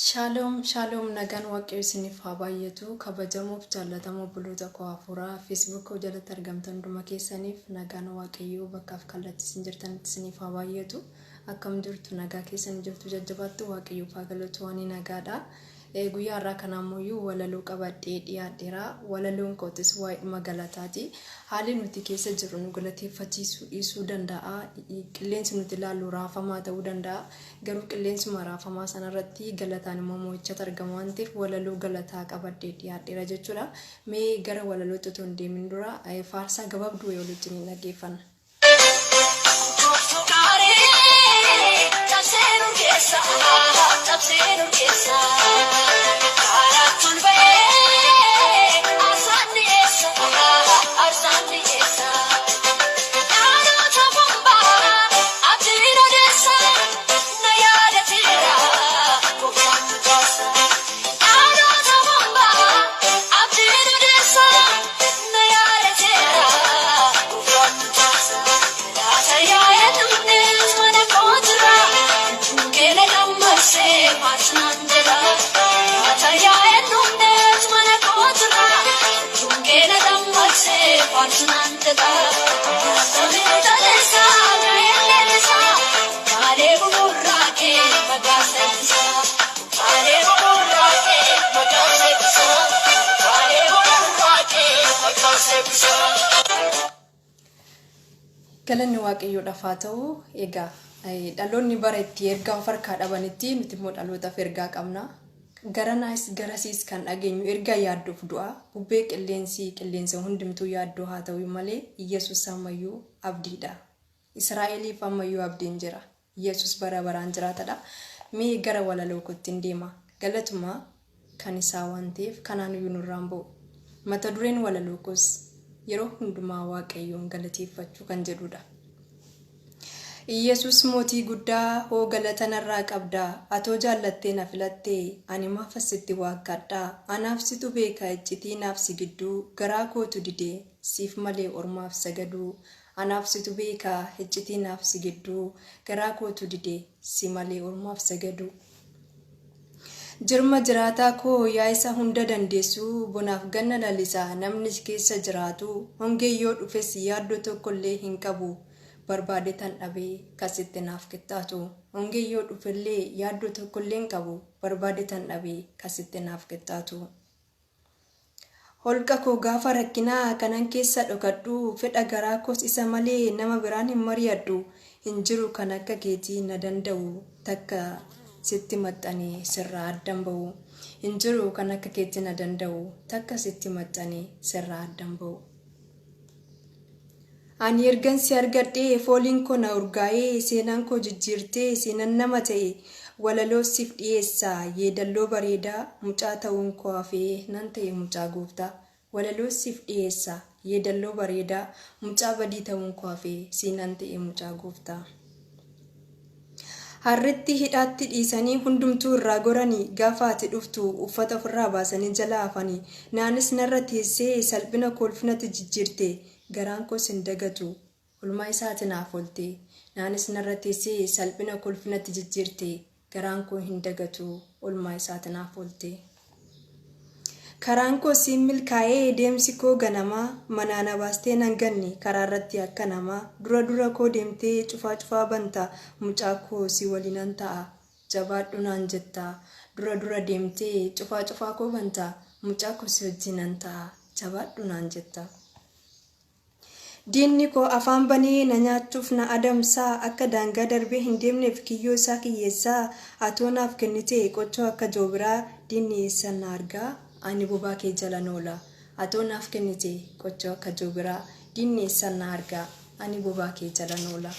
Shalom, shalom, nagaan waaqayyo isiniif haa baay'atu. Kabajamuuf jaallatamoo buloota koo hafuuraa Facebook jalatti argamtan hunduma keessaniif nagaan waaqayyoo bakkaaf kallattii isin jirtanitti isiniif haa baay'atu. Akkam jirtu nagaa keessan jirtu jajjabaattu waaqayyoof haa galatu waan nagaadha. Guyyaa irraa kanammoo walaloo qabadhee dhiyaadheera. Walaloon kootis waa'ee magaalataati. Haalli nuti keessa jirru nu galateeffachiisuu dhiisuu danda'a. Qilleensi nuti ilaallu raafamaa ta'uu danda'a. Garuu qilleensuma raafamaa sanarratti galataan immoo mo'ichatu argama waan ta'eef walaloo galataa qabadhee dhiyaadheera jechuudha. Mee gara walalootti otoo hin deemin dura faarsaa gabaabduu wayii waliin dhaggeeffanna. Galanni waaqayyoodhaaf haa ta'u. Egaa dhaloonni bara itti ergaa of harkaa dhabanitti nuti immoo dhalootaaf ergaa qabna. Garanaas garasiis kan dhageenyu ergaa yaadduuf du'a. Bubbee qilleensa hundumtuu yaaddoo haa ta'u malee Iyyasuus ammayyuu abdiidha. Israa'eliif ammayyuu abdiin jira. Iyyasuus bara baraan jiraatadha. Mee gara walaloo kootti deema. Galatuma kan isaa waan ta'eef kanaan iyyuu nurraan ba'u. Mata dureen walaloo koos yeroo hundumaa waaqayyoon galateeffachuu kan jedhudha. Iyyasuus mootii guddaa hoo galata narraa qabdaa. Atoo jaallattee na filattee ani maaf asitti waakkadhaa. Anaaf situ beeka iccitii naaf si gidduu garaa kootu didee siif malee ormaaf sagaduu. Anaaf situ beeka iccitii naaf si gidduu garaa kootu didee si malee ormaaf sagaduu. Jirma jiraataa koo yaa isa hunda dandeessu bonaaf ganna lalisaa namni keessa jiraatu hongee yoo dhufes yaaddoo tokkollee hin qabu barbaade tan dhabee kasitti naaf qixxaatu. Hongee yoo dhufellee yaaddoo tokkollee hin qabu barbaade tan dhabee kasitti naaf qixxaatu. Holqa koo gaafa rakkinaa kanan keessa dhokadhu fedha garaa koos isa malee nama biraan hin mari'adhu. Hin jiru kan akka keetii na danda'u takka sitti maxxanee sirraa addan ba'u. Hin jiru kan akka keetii na danda'u takka sitti maxxanee sirraa addan ba'u. Ani ergan si argadhee fooliin koo na urgaa'ee seenaan koo jijjiirtee seenan nama ta'e walaloo siif dhiyeessaa yeedalloo bareedaa mucaa ta'uun koo hafee nan ta'e mucaa gooftaa. Walaloo siif dhiyeessaa yeedalloo bareedaa mucaa badii ta'uun koo hafee seenan ta'e mucaa gooftaa. Harritti hidhaatti dhiisanii hundumtuu irraa goranii gaafa ati dhuftu uffata ofirraa baasanii jala hafanii naanis narra teessee salphina kolfinatti jijjiirte garaan koos hin dagatu olmaa isaati naaf oolte. Naanis narra teessee salphina kolfinatti jijjiirte garaan koo hin dagatu olmaa isaati naaf oolte. Karaan koo siin milkaa'ee deemsi koo ganamaa manaana baastee nan ganne karaa irratti akka namaa dura koo deemtee cufaa banta mucaa koo si waliinan ta'a jabaadhu naan jetta. Dura deemtee cufaa koo banta mucaa koo si wajjinan ta'a jabaadhu naan jetta. Diinni koo afaan banee na nyaachuuf na adamsaa akka daangaa darbee hin deemneef kiyyoo isaa kiyyeessaa. Atoo naaf kennite qochoo akka joobiraa diinni eessan na argaa. Ani bobaa kee jala noola. Atoo naaf kennite qochoo akka joobiraa diinni eessan na argaa. Ani bobaa kee jala noola.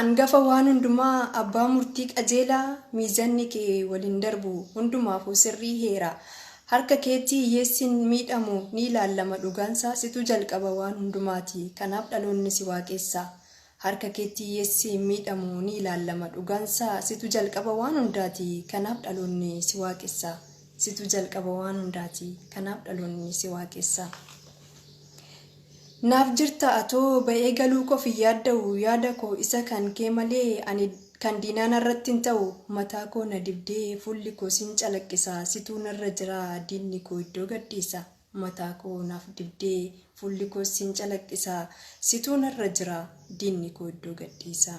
Angafa waan hundumaa abbaa murtii qajeelaa miizanni kee waliin darbu hundumaafuu sirrii heera. Harka keetii hiyyeessin miidhamu ni ilaallama dhugaansaa situ jalqaba waan hundumaati kanaaf dhaloonni si waaqessa. Harka keetii hiyyeessin miidhamu ni ilaallama dhugaansaa situ jalqaba waan hundaati kanaaf dhaloonni si waaqessa. Situ jalqaba waan hundaati kanaaf dhaloonni si waaqessa. Naaf jirta atoo ba'ee galuu koof yaadda'u yaada koo isa kan kee malee ani kan diinaan irratti hin ta'u mataa koo na dibdee fuulli koo siin calaqqisa situu narra jira diinni koo iddoo gadhiisa mataa koo naaf dibdee fuulli koo siin calaqqisa situu narra jira diinni koo iddoo gadhiisa.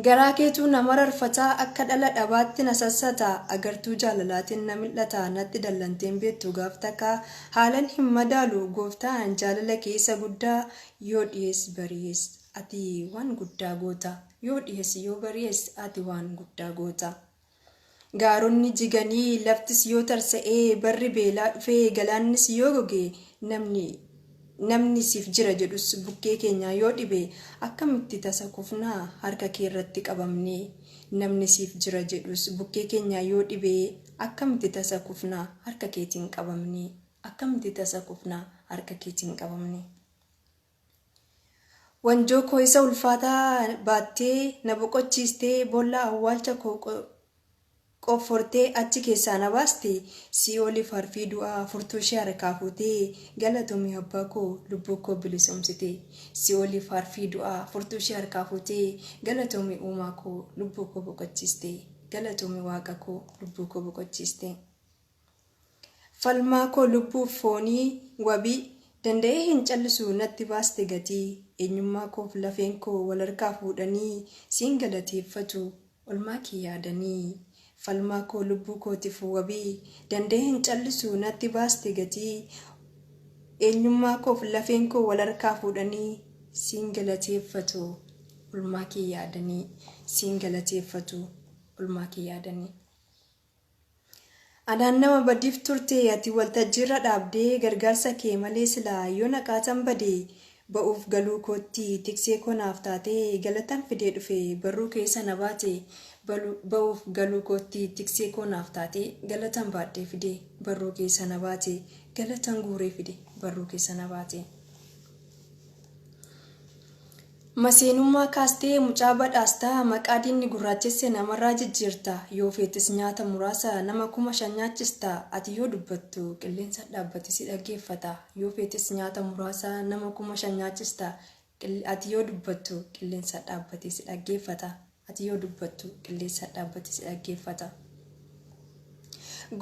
Garaa keetuu nama rarfataa akka dhala dhabaatti na sassata agartuu jaalalaatiin na mil'ata natti dallanteen beektu gaaf takka haalan hin madaalu gooftaan jaalala keessa guddaa yoo dhiyees bari'ees ati waan guddaa goota yoo dhiyees yoo bari'ees ati waan guddaa goota. Gaaronni jiganii laftis yoo tarsa'ee barri beelaa dhufee galaannis yoo goge namni siif jira jedhus bukkee keenya yoo dhibe akkamitti tasa kufnaa harka kee irratti qabamne namni siif jira jedhus bukkee keenya yoo dhibe akkamitti tasa kufnaa harka keetiin qabamne akkamitti tasa kufnaa harka keetiin qabamne. Wanjoo koo isa ulfaataa baattee na boqochiistee boolla awwaalcha koo qoffortee achi keessaa na baaste si'ooliif harfii du'aa furtuu ishee harkaa fuutee galatoomii abbaa koo lubbuu koo bilisoomsite si'ooliif harfii du'aa furtuu ishee harkaa fuutee galatoomii uumaa koo lubbuu koo boqochiiste galatoomii waaqa koo lubbuu koo boqochiiste. Falmaa koo lubbuuf foonii wabii danda'ee hin callisu natti baaste gatii eenyummaa koof lafeen koo wal harkaa fuudhanii siin galateeffatu olmaa kee yaadanii. Falmaa koo lubbuu kootiif wabii danda'ee hin callisu natti baaste gatii eenyummaa koof lafeen koo wal harkaa fuudhanii siin galateeffatu olmaa kee yaadanii siin galateeffatu olmaa kee yaadanii. Anaan nama badiif turte ati waltajjiirra dhaabdee gargaarsa kee malee silaa yoo naqaatan badee ba'uuf galuu kootti tiksee koo naaf taatee galatan fidee dhufe barruu keessa na baate ba'uuf galuu kootti tiksee koo naaf taatee galatan baadhee fide barruu keessa na baate galatan guuree fide barruu keessa na baate. Maseenummaa kaastee mucaa badhaastaa maqaa diinni gurraachesse namarraa jijjiirta yoo feetis nyaata muraasa nama 5,000 nyaachista ati yoo dubbattu qilleensa dhaabbate si dhaggeeffata yoo feetis nyaata muraasa nama 5,000 nyaachista ati yoo dubbattu qilleensa dhaabbate si dhaggeeffata ati yoo dubbattu qilleensa dhaabbate si dhaggeeffata.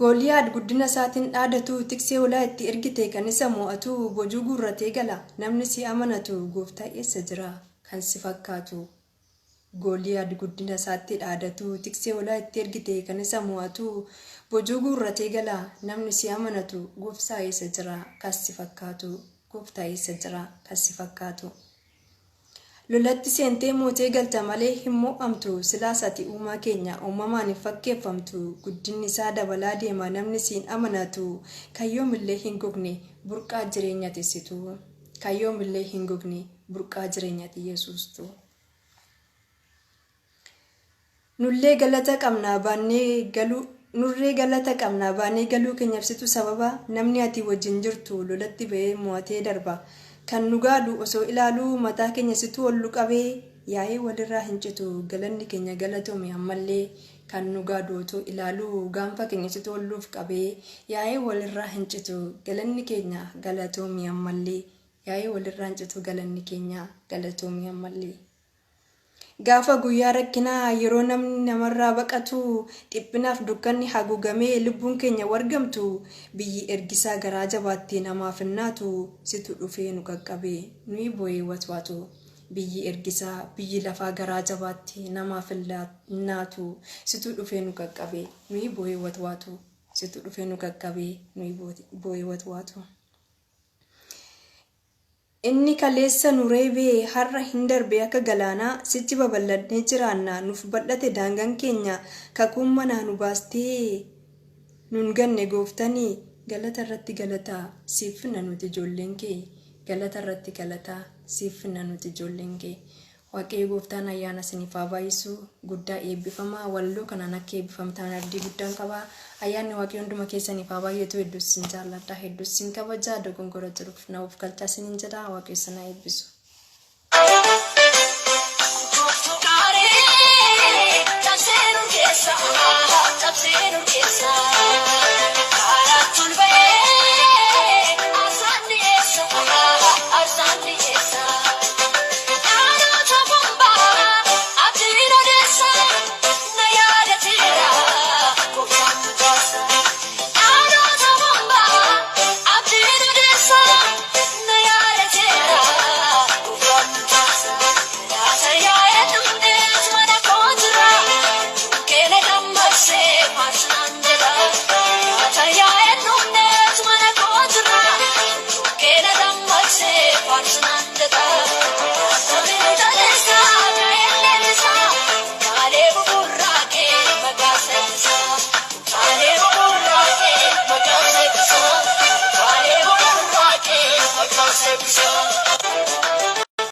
Gooliyaad guddina isaatiin dhaadatu tiksee olaa itti ergite kan isa mo'atu bojuu gurratee gala namni si amanatu gooftaa eessa jira kan si fakkaatu. Gooliyaad guddina isaatti dhaadatu tiksee olaa itti ergite kan isa mo'atu bojuu gurratee gala namni si amanatu gooftaa eessa jira kan si fakkaatu gooftaa eessa jira kan si fakkaatu. Lolatti seentee mootee galta malee hin mo'amtu silaasati uumaa keenya uumamaan hin fakkeeffamtu guddinni isaa dabalaa deema namni siin amanatu kayyoomillee hin gogne burqaa jireenya tisitu kayyoomillee hin gogne burqaa jireenya Yesuustu. Nullee galata qabna baannee galuu keenya ibsitu sababa namni ati wajjin jirtu lolatti ba'ee mo'atee darba. Kan nu gaadu osoo ilaaluu mataa keenya situ ol qabee yaa'ee walirraa hin citu galanni keenya galatoomii ammallee kan nu gaadu osoo ilaaluu gaanfa keenya situ ol qabee yaa'ee walirraa hin citu galanni keenya galatoomii ammallee yaa'ee walirraa hin citu galanni keenya galatoomii ammallee. Gaafa guyyaa rakkinaa yeroo namni namarraa baqatu dhiphinaaf dukkanni haguugamee lubbuun keenya wargamtu biyyi ergisaa garaa jabaattee namaaf hinnaatu situ dhufee nu qaqqabee nuyi boo'ee watwaatu biyyi ergisaa biyyi lafaa garaa jabaattee namaaf hinnaatu situ dhufee nu qaqqabee nuyi boo'ee watwaatu situ dhufee nu qaqqabee nuyi boo'ee watwaatu. Inni kaleessa nu reebee har'a hin darbe akka galaanaa sichi babal'adnee jiraanna nuuf bal'ate daangaan keenya kakuun manaa nu baastee nun ganne gooftanii galata irratti galata siif finna nuti ijoolleen kee galata irratti galata siif finna nuti ijoolleen kee. Waaqayyo gooftaan ayyaana isiniif haa baay'isu guddaa eebbifamaa walloo kanaan akka eebbifamtaan abdii guddaan qaba. Ayyaanni waaqayyo hunduma keessaniif haa baay'atu hedduus isin jaalladha hedduus isin kabajaa dogongora jiruuf na of galchaa isiniin jedha waaqayyo isin haa eebbisu. Sat